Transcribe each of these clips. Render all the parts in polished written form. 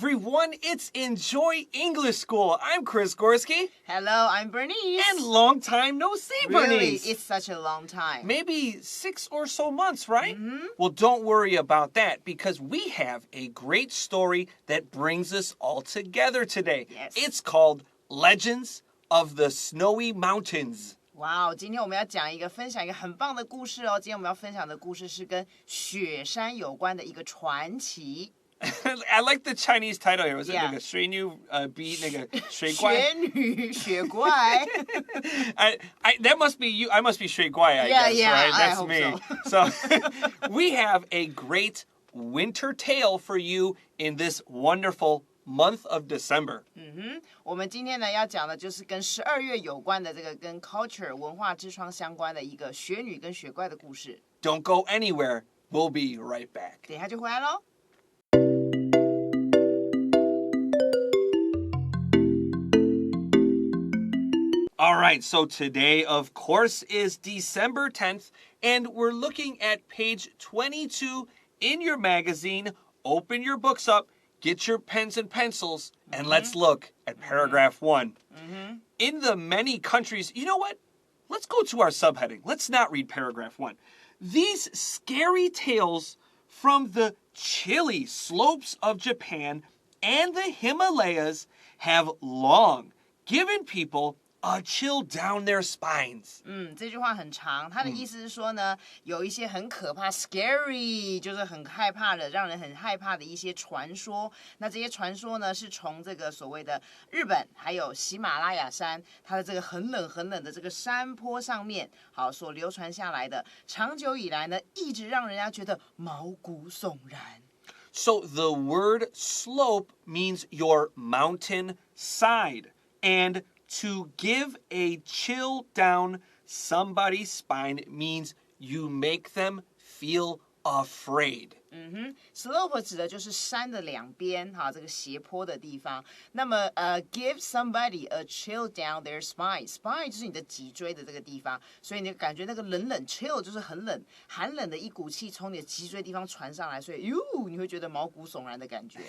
everyone. It's Enjoy English School. I'm Chris Gorski. Hello, I'm Bernice. And long time no see, Really, Bernice. it's such a long time. Maybe 6 or so months, right? Mm-hmm. Well, don't worry about that because we have a great story that brings us all together today. Yes. It's called Legends of the Snowy Mountains. 哇哦，今天我们要分享一个很棒的故事哦。今天我们要分享的故事是跟雪山有关的一个传奇。I like the Chinese title here. Was it Yeah. 那个水女比那个水怪？雪女雪怪。That must be you. I must be 水怪, I guess, yeah, right? I That's hope me. So we have a great winter tale for you in this wonderful month of December. 我们今天呢要讲的就是跟12月有关的这个跟 culture 文化之窗相关的一个雪女跟雪怪的故事。Don't go anywhere. We'll be right back. 等一下就回来咯。All right, so today, of course, is December 10th, and we're looking at page 22 in your magazine. Open your books up, get your pens and pencils, and let's look at paragraph 1. In the many countries, you know what? Let's go to our subheading. Let's not read paragraph 1. These scary tales from the chilly slopes of Japan and the Himalayas have long given people a chill down their spines. 这句话很长，它的意思是说呢，有一些很可怕 scary 就是很害怕的，让人很害怕的一些传说。那这些传说呢，是从这个所谓的日本还有喜马拉雅山，它的这个很冷很冷的这个山坡上面，好所流传下来的，长久以来呢，一直让人家觉得毛骨悚然。So the word slope means your mountain side, and to give a chill down somebody's spine means you make them feel afraid. Slope 指的就是山的两边，哈，这个斜坡的地方。那么give somebody a chill down their spine 就是你的脊椎的这个地方，所以你感觉那个冷 chill 就是很冷，寒冷的一股气从你的脊椎地方传上来，所以你会觉得毛骨悚然的感觉。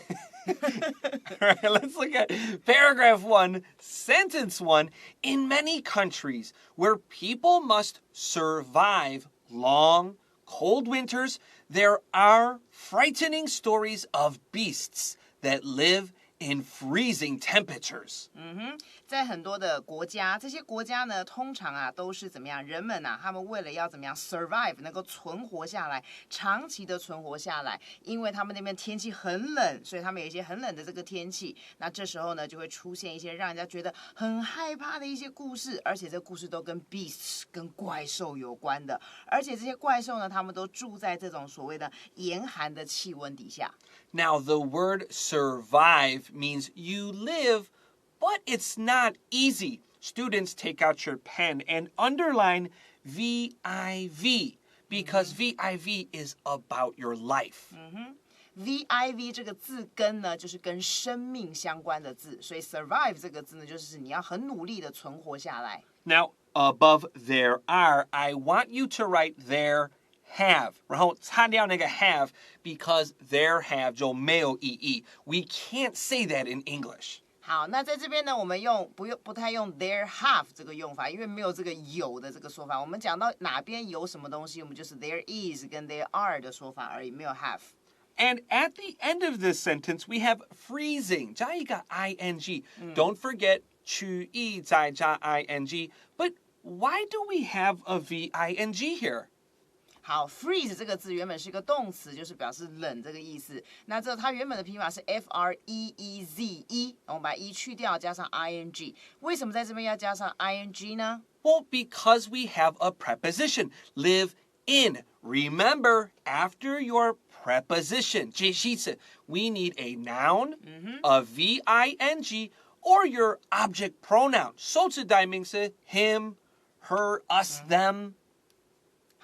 All right, let's look at paragraph 1, sentence 1. In many countries where people must survive long, cold winters, there are frightening stories of beasts that live in freezing temperatures. 在很多的国家，这些国家呢，通常都是怎么样？人们他们为了要怎么样 survive， 能够存活下来，长期的存活下来，因为他们那边天气很冷，所以他们有一些很冷的这个天气。那这时候呢，就会出现一些让人家觉得很害怕的一些故事，而且这故事都跟 beasts 跟怪兽有关的，而且这些怪兽呢，他们都住在这种所谓的严寒的气温底下。Now, the word survive means you live, but it's not easy. Students, take out your pen and underline VIV because VIV is about your life. VIV 这个字根呢，就是跟生命相关的字，所以 survive 这个字呢，就是你要很努力的存活下来。Now, above there are, I want you to write there have. 然后擦掉那个 have because there have 就没有意义. We can't say that in English. 好，那在这边呢，我们不太用 there have 这个用法，因为没有这个有的这个说法。我们讲到哪边有什么东西，我们就是 there is 跟 there are 的说法而已，没有 have。And at the end of this sentence, we have freezing. 加一个 ing. Don't forget 取义再加 ing. But why do we have a VING here? 好 ，freeze 这个字原本是一个动词，就是表示冷这个意思。那它原本的拼法是 freeze， 我们把 e 去掉，加上 ing。为什么在这边要加上 ing 呢？ Well, because we have a preposition, live in. Remember, after your preposition, 介系词, we need a noun, a VING, or your object pronoun. 受词代名词 him, her, us, them.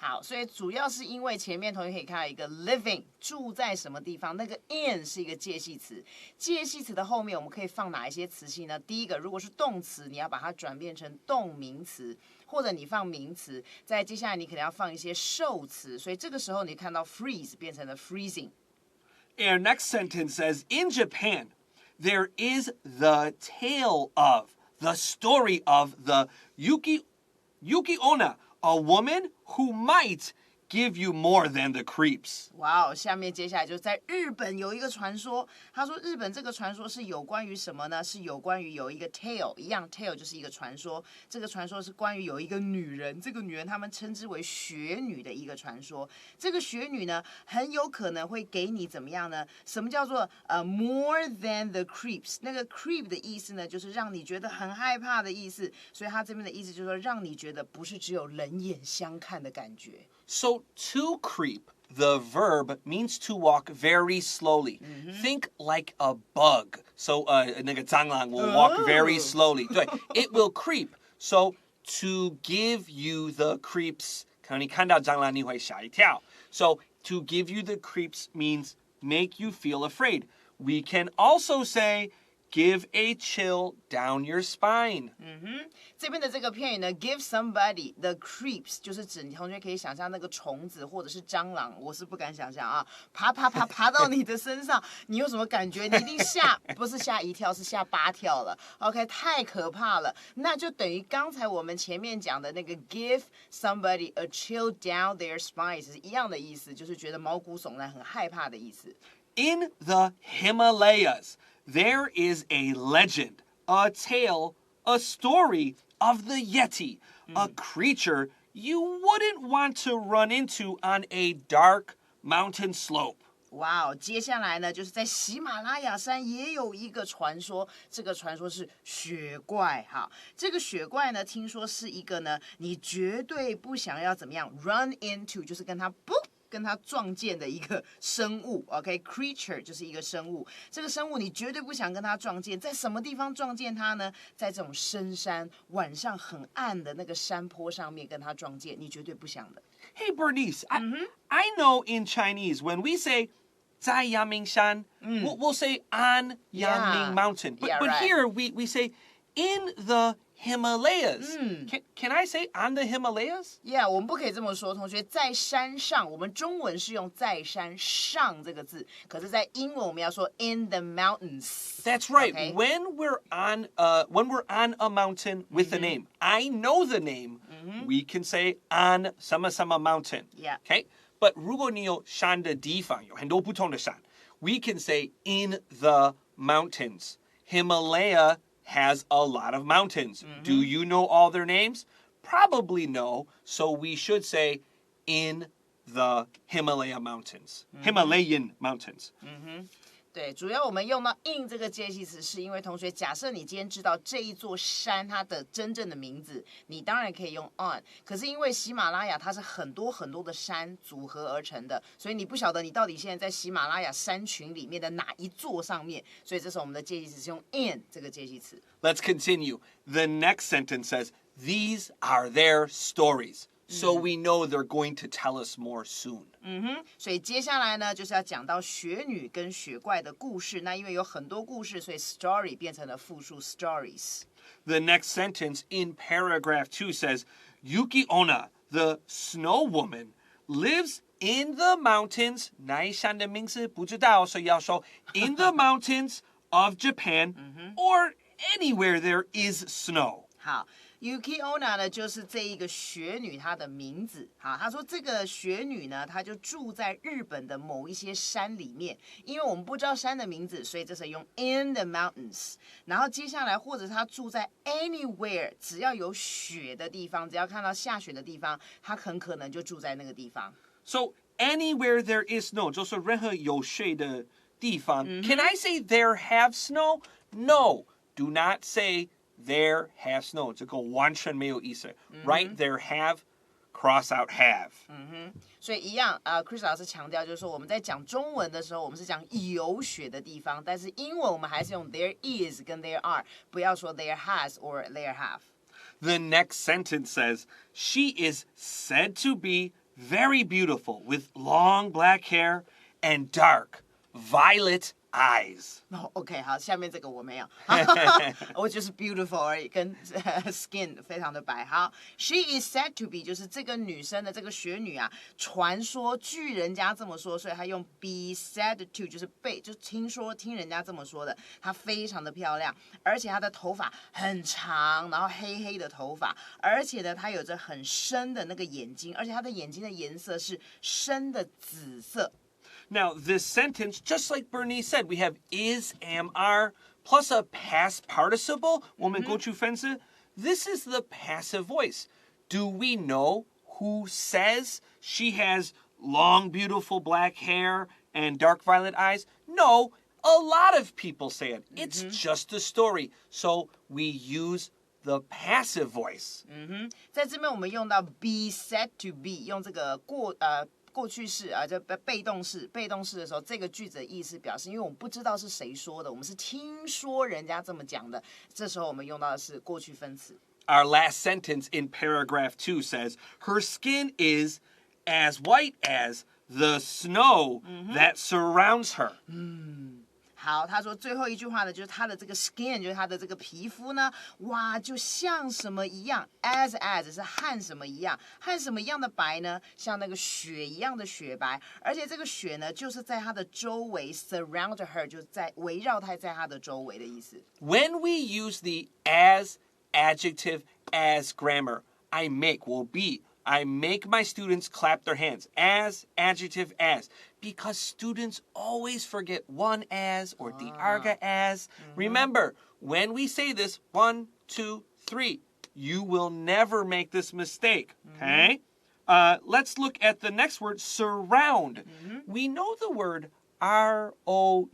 好，所以主要是因为前面同学可以看到一个 living 住在什么地方，那个 in 是一个介系词，介系词的后面我们可以放哪一些词性呢？第一个，如果是动词，你要把它转变成动名词，或者你放名词，再接下来你可能要放一些受词，所以这个时候你看到 freeze 变成了 freezing。Our next sentence says, in Japan, there is the tale of, the story of the Yuki-onna, a woman who might give you more than the creeps. 哇哦，下面接下来就是在日本有一个传说，他说日本这个传说是有关于什么呢？是有关于有一个 tale， 一样 tale 就是一个传说，这个传说是关于有一个女人，这个女人他们称之为雪女的一个传说。这个雪女呢，很有可能会给你怎么样呢？什么叫做more than the creeps？ 那个 creep 的意思呢，就是让你觉得很害怕的意思，所以他这边的意思就是说，让你觉得不是只有冷眼相看的感觉。So to creep, the verb means to walk very slowly. Think like a bug. So 那个蟑螂 will walk very slowly. 对 it will creep. So to give you the creeps, 可能你看到蟑螂你会吓一跳. So to give you the creeps means make you feel afraid. We can also say give a chill down your spine. 这边的这个片语呢 ，give somebody the creeps， 就是指你同学可以想象那个虫子或者是蟑螂，我是不敢想象啊，爬到你的身上，你有什么感觉？你一定不是吓一跳，是吓8跳了。OK， 太可怕了，那就等于刚才我们前面讲的那个 give somebody a chill down their spine 是一样的意思，就是觉得毛骨悚然、很害怕的意思。In the Himalayas, there is a legend, a tale, a story of the Yeti, a creature you wouldn't want to run into on a dark mountain slope. 哇哦，接下来呢，就是在喜马拉雅山也有一个传说，这个传说是雪怪哈。这个雪怪呢，听说是一个呢，你绝对不想要怎么样 run into， 就是跟他撞见的一个生物 ，OK，creature 就是一个生物。这个生物你绝对不想跟它撞见，在什么地方撞见它呢？在这种深山晚上很暗的那个山坡上面跟它撞见，你绝对不想的。Hey, Bernice, I know in Chinese when we say 在阳明山, we'll say on Yangming Mountain. But right. here we say in the Himalayas. Can I say on the Himalayas? Yeah， 我们不可以这么说，同学，在山上，我们中文是用在山上这个字，可是，在英文我们要说 in the mountains. That's right. Okay? When we're on a mountain with a name, I know the name. We can say on 什么什么 mountain. Yeah. Okay. But 如果你有山的地方，有很多不同的山, we can say in the mountains. Himalaya has a lot of mountains. Do you know all their names? Probably no. So we should say in the Himalaya mountains. Himalayan mountains. 对，主要我们用到 in 这个介系词，是因为同学，假设你今天知道这一座山它的真正的名字，你当然可以用 on。可是因为喜马拉雅它是很多很多的山组合而成的，所以你不晓得你到底现在在喜马拉雅山群里面的哪一座上面，所以这时候我们的介系词是用 in 这个介系词。Let's continue. The next sentence says, these are their stories. So we know they're going to tell us more soon. 所以接下来呢，就是要讲到雪女跟雪怪的故事。那因为有很多故事，所以 story 变成了复数 stories。The next sentence in paragraph 2 says, Yuki-onna, the snow woman, lives in the mountains. 哪一山的名字不知道，所以要说 in the mountains of Japan or anywhere there is snow. 好。Yuki-onna 呢，就是这一个雪女她的名字。好，她说这个雪女呢，她就住在日本的某一些山里面。因为我们不知道山的名字，所以这时候用 in the mountains。然后接下来，或者她住在 anywhere， 只要有雪的地方，只要看到下雪的地方，她很可能就住在那个地方。So anywhere there is snow, 就是任何有雪的地方。Can I say there have snow? No, do not say there have snow. 这个完全没有意思。Right? There have, cross out have. 所以一样Chris 老师强调就是说，我们在讲中文的时候，我们是讲有雪的地方，但是英文我们还是用 there is 跟 there are， 不要说 there has or there have。 The next sentence says, she is said to be very beautiful with long black hair and dark violet eyes. OK， 好，下面这个我没有，我就是 beautiful 而已，跟skin 非常的白。好 ，She is said to be 就是这个女生的这个学女啊，传说据人家这么说，所以她用 be said to 就是就听人家这么说的。她非常的漂亮，而且她的头发很长，然后黑黑的头发，而且呢，她有着很深的那个眼睛，而且她的眼睛的颜色是深的紫色。Now, this sentence, just like Bernice said, we have is, am, are, plus a past participle, 我们过去分词. This is the passive voice. Do we know who says she has long, beautiful black hair and dark violet eyes? No, a lot of people say it. It's just a story. So we use the passive voice. 在这边我们用到 be said to be， 用这个过去式啊，就被动式的时候，这个句子的意思表示，因为我们不知道是谁说的，我们是听说人家这么讲的，这时候我们用到的是过去分词。Our last sentence in paragraph 2 says, her skin is as white as the snow that surrounds her. 好，他说最后一句话呢，就是他的这个 skin， 就是他的这个皮肤呢，哇，就像什么一样 ，as 是和什么一样，和什么一样的白呢？像那个雪一样的雪白，而且这个雪呢，就是在它的周围 surround her， 就是在围绕它在它的周围的意思。When we use the as adjective as grammar, I make will be.I make my students clap their hands. As, adjective, as. Because students always forget one as or the arga as. Remember, when we say this, 1, 2, 3, you will never make this mistake. Okay? Let's look at the next word, surround. We know the word R-O-U-N-D.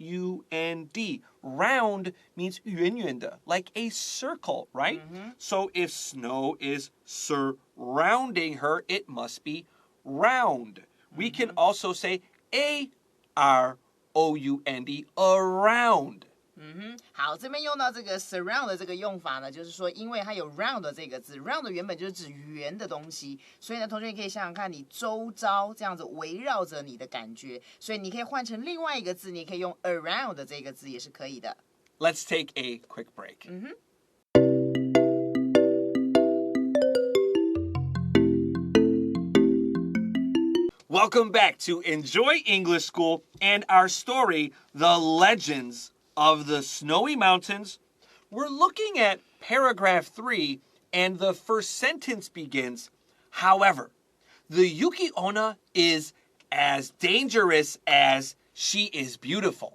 Round means 圆圆的, like a circle, right? So if snow is surrounding her, it must be round. We can also say A-R-O-U-N-D, around. 好，这边用到这个 surround 的这个用法呢，就是说，因为它有 round 这个字 ，round 原本就是指圆的东西，所以呢，同学你可以想想看，你周遭这样子围绕着你的感觉，所以你可以换成另外一个字，你可以用 around 这个字也是可以的。Let's take a quick break. Welcome back to Enjoy English School and our story, The Legends of the Snowy Mountains. We're looking at paragraph 3, and the first sentence begins, however, the Yuki-onna is as dangerous as she is beautiful.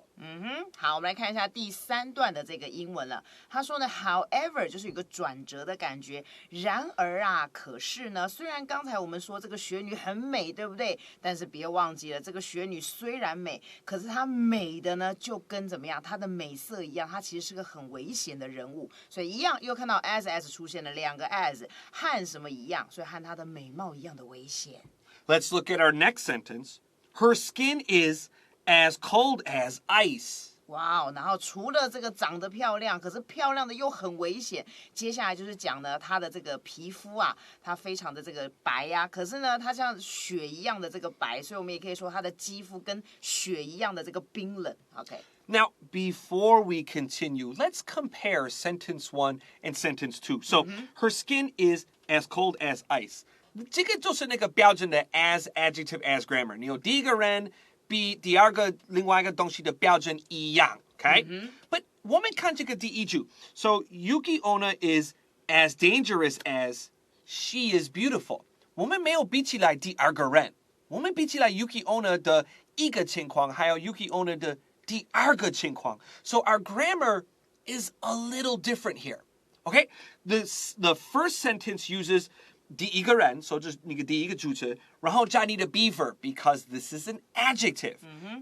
好，我们来看一下第3段的这个英文了。他说呢 ，however 就是有个转折的感觉。然而啊，可是呢，虽然刚才我们说这个雪女很美，对不对？但是别忘记了，这个雪女虽然美，可是她美的呢，就跟怎么样，她的美色一样，她其实是个很危险的人物。所以一样又看到 as 出现了2个 as， 和什么一样？所以和她的美貌一样的危险。Let's look at our next sentence. Her skin is as cold as ice. 哇，然后除了这个长得漂亮，可是漂亮的又很危险。接下来就是讲呢，她的这个皮肤啊，她非常的这个白呀，可是呢，她像雪一样的这个白，所以我们也可以说她的肌肤跟雪一样的这个冰冷。OK。Now, before we continue, let's compare sentence 1 and sentence 2. So, her skin is as cold as ice. 这个就是那个标准的 as adjective as grammar. 你有第一个人比第二个另外一个东西的标准一样 okay? But 我们看这个第一句 So Yuki-onna is as dangerous as she is beautiful. 我们没有比起来第二个人，我们比起来 Yuki-onna 的一个情况，还有 Yuki-onna 的第二个情况。So our grammar is a little different here. Okay? The first sentence uses 第一个人 so 就是那个第一个主词，然后加你的 be verb because this is an adjective.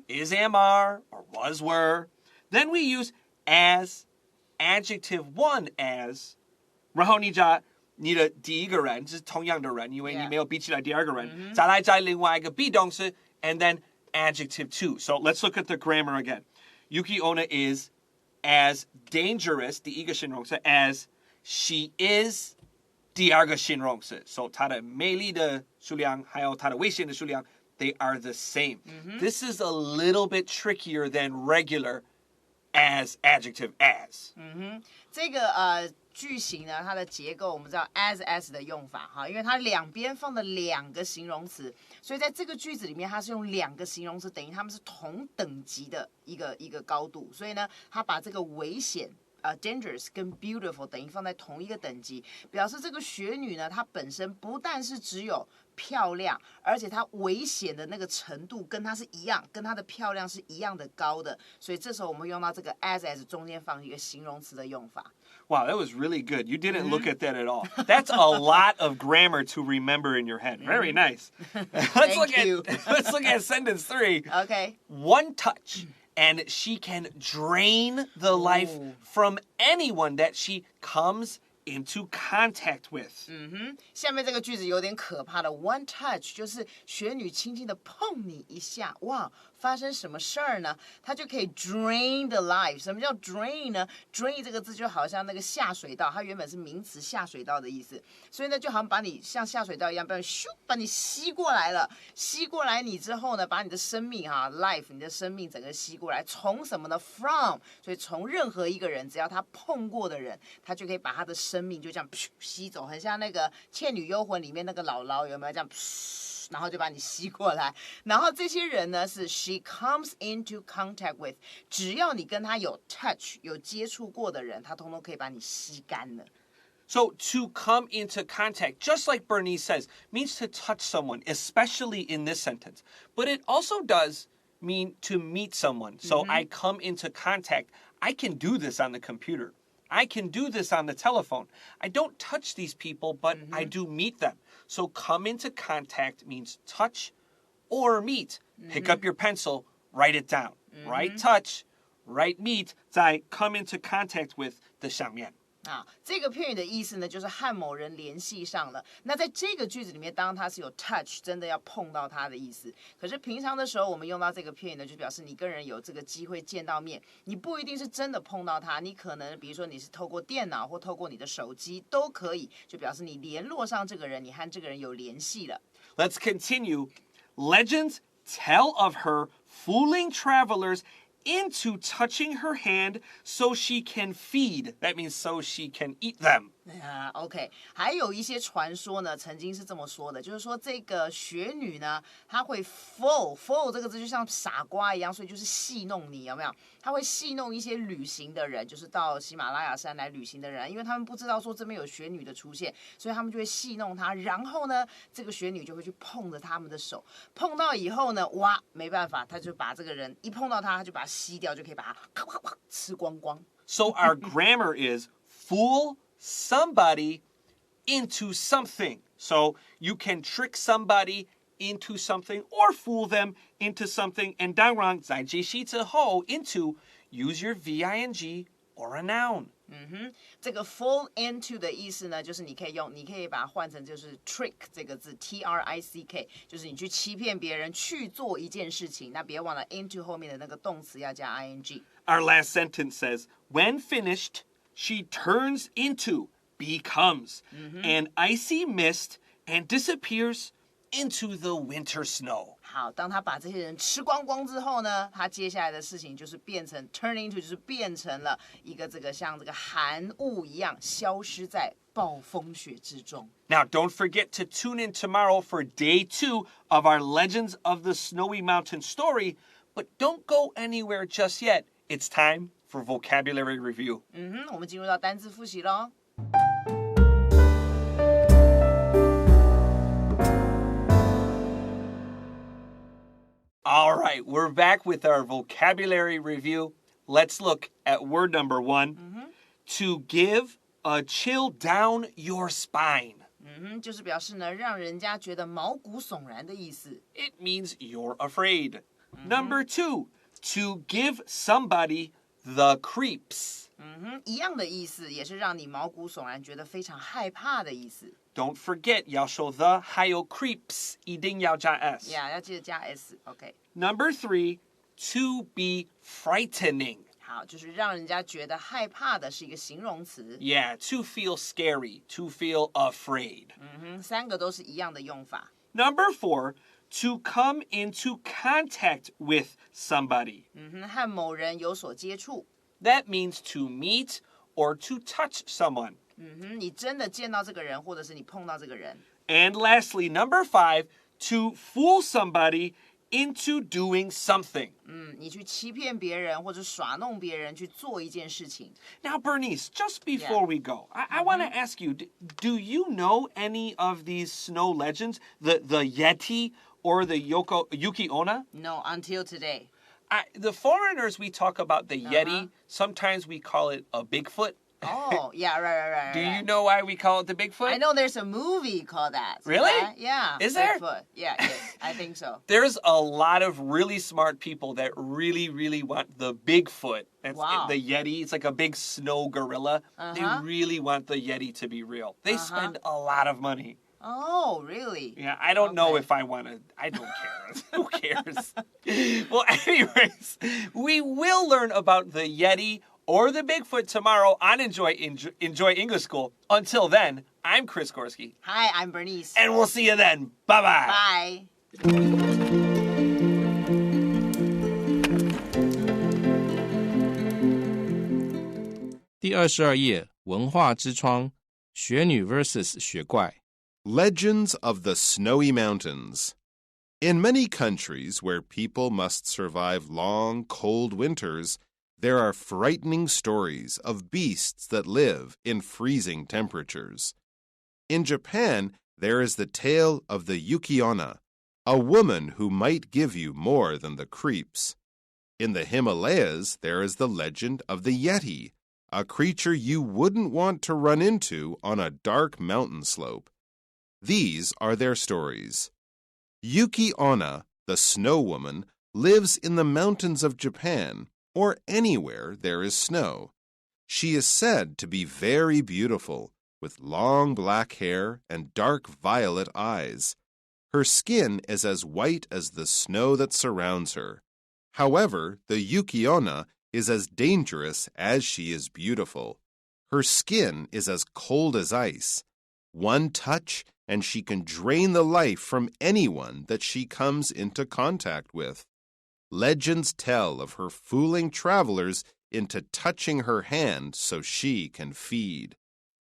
Is, am, are, or was, were. Then we use as, adjective 1 as, 然后你加你的第一个人就是同样的人，因为你没有比起来第二个人，再来加另外一个 be 动词 and then adjective 2. So let's look at the grammar again. Yuki-onna is as dangerous, 第一个形容词 as she is第二个形容词 So 它的美丽的数量还有它的危险的数量 they are the same. This is a little bit trickier than regular as adjective as. 这个句型呢，它的结构我们知道 as 的用法哈，因为它两边放的两个形容词，所以在这个句子里面，它是用两个形容词，等于它们是同等级的一个高度，所以呢，它把这个危险。dangerous 跟 beautiful 等于放在同一个等级，表示这个雪女呢，她本身不但是只有漂亮，而且她危险的那个程度跟她是一样，跟她的漂亮是一样的高的，所以这时候我们用到这个 as 中间放一个形容词的用法。Wow, that was really good. You didn't look at that at all. That's a lot of grammar to remember in your head. Very nice. Let's look at sentence 3. Okay. One touch. And she can drain the life from anyone that she comes into contact with. 下面这个句子有点可怕的 ，one touch 就是雪女轻轻的碰你一下，哇，发生什么事儿呢？它就可以 drain the life。什么叫 drain 呢 ？drain 这个字就好像那个下水道，它原本是名词下水道的意思，所以呢就好像把你像下水道一样，把你吸过来了，吸过来你之后呢，把你的生命life 你的生命整个吸过来，从什么呢 ？from， 所以从任何一个人，只要他碰过的人，他就可以把他的生命就这样吸走，很像那个《倩女幽魂》里面那个姥姥有没有这样？然后就把你吸过来，然后这些人呢是 she comes into contact with， 只要你跟他有 touch 有接触过的人，他通通可以把你吸干了。So to come into contact, just like Bernice says, means to touch someone, especially in this sentence. But it also does mean to meet someone. So I come into contact. I can do this on the computer. I can do this on the telephone. I don't touch these people, but I do meet them. So come into contact means touch or meet. Pick up your pencil, write it down. Right touch, right meet, 再 come into contact with 的上面。这个片语的意思呢，就是和某人联系上了。那在这个句子里面，当然它是有 touch， 真的要碰到他的意思。可是平常的时候，我们用到这个片语呢，就表示你跟人有这个机会见到面，你不一定是真的碰到他，你可能比如说你是透过电脑或透过你的手机都可以，就表示你联络上这个人，你和这个人有联系了。Let's continue. Legends tell of her fooling travelers into touching her hand so she can feed. That means so she can eat them. OK， 还有一些传说呢，曾经是这么说的，就是说这个雪女呢，她会 fool 这个字就像傻瓜一样，所以就是戏弄你，有没有？她会戏弄一些旅行的人，就是到喜马拉雅山来旅行的人，因为他们不知道说这边有雪女的出现，所以他们就会戏弄她。然后呢，这个雪女就会去碰着他们的手，碰到以后呢，哇，没办法，她就把这个人一碰到他，她就把他吸掉，就可以把他吃光光。So our grammar is fool somebody into something. So you can trick somebody into something or fool them into something. And 当然在这些之后 into use your VING or a noun. 这个 fall into 的意思呢，就是你可以把它换成就是 trick 这个字 trick， 就是你去欺骗别人去做一件事情。那别忘了 into 后面的那个动词要加 ing。 Our last sentence says, when finished, she turns into, becomes, an icy mist and disappears into the winter snow. 好，当他把这些人吃光光之后呢，他接下来的事情就是变成 turn into， 就是变成了一个这个像这个寒雾一样，消失在暴风雪之中。Now, don't forget to tune in tomorrow for day 2 of our Legends of the Snowy Mountain story, but don't go anywhere just yet. It's time for vocabulary review. 我们进入到单字复习咯。All right, we're back with our vocabulary review. Let's look at word number 1. To give a chill down your spine. 就是表示呢，让人家觉得毛骨悚然的意思。 It means you're afraid. Number 2, to give somebody the creeps. 一样的意思，也是让你毛骨悚然，觉得非常害怕的意思。Don't forget, 要说 the 还有 creeps 一定要加 s. 要记得加 s。OK。Number 3, to be frightening. 好，就是让人家觉得害怕的是一个形容词。Yeah, to feel scary, to feel afraid. 三个都是一样的用法。Number 4, to come into contact with somebody. 和某人有所接触。that means to meet or to touch someone. 你真的见到这个人，或者是你碰到这个人。And lastly, number 5, to fool somebody into doing something. 你去欺骗别人或者耍弄别人去做一件事情。Now, Bernice, just before we go, I want to ask you, do you know any of these snow legends? The Yeti or the Yuki-onna? No, until today. The foreigners, we talk about the Yeti. Sometimes we call it a Bigfoot. Oh, yeah, right. Do you know why we call it the Bigfoot? I know there's a movie called that. Really? Yeah. Is there? Bigfoot. Yeah, yes, I think so. There's a lot of really smart people that really, really want the Bigfoot. That's the Yeti. It's like a big snow gorilla. They really want the Yeti to be real. They spend a lot of money. Oh, really? Yeah, I don't know if I want to. I don't care. Who cares? Well, anyways, we will learn about the Yeti or the Bigfoot tomorrow on Enjoy English School. Until then, I'm Chris Gorski. Hi, I'm Bernice. And we'll see you then. Bye-bye. Bye. 第22页，文化之窗，学女 vs 学怪。Legends of the Snowy Mountains. In many countries where people must survive long, cold winters, there are frightening stories of beasts that live in freezing temperatures. In Japan, there is the tale of the Yuki-onna, a woman who might give you more than the creeps. In the Himalayas, there is the legend of the Yeti, a creature you wouldn't want to run into on a dark mountain slope. These are their stories. Yuki-onna, the snow woman, lives in the mountains of Japan, or anywhere there is snow. She is said to be very beautiful, with long black hair and dark violet eyes. Her skin is as white as the snow that surrounds her. However, the Yuki-onna is as dangerous as she is beautiful. Her skin is as cold as ice. One touch and she can drain the life from anyone that she comes into contact with. Legends tell of her fooling travelers into touching her hand so she can feed.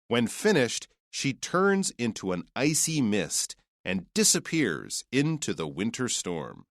When finished, she turns into an icy mist and disappears into the winter storm.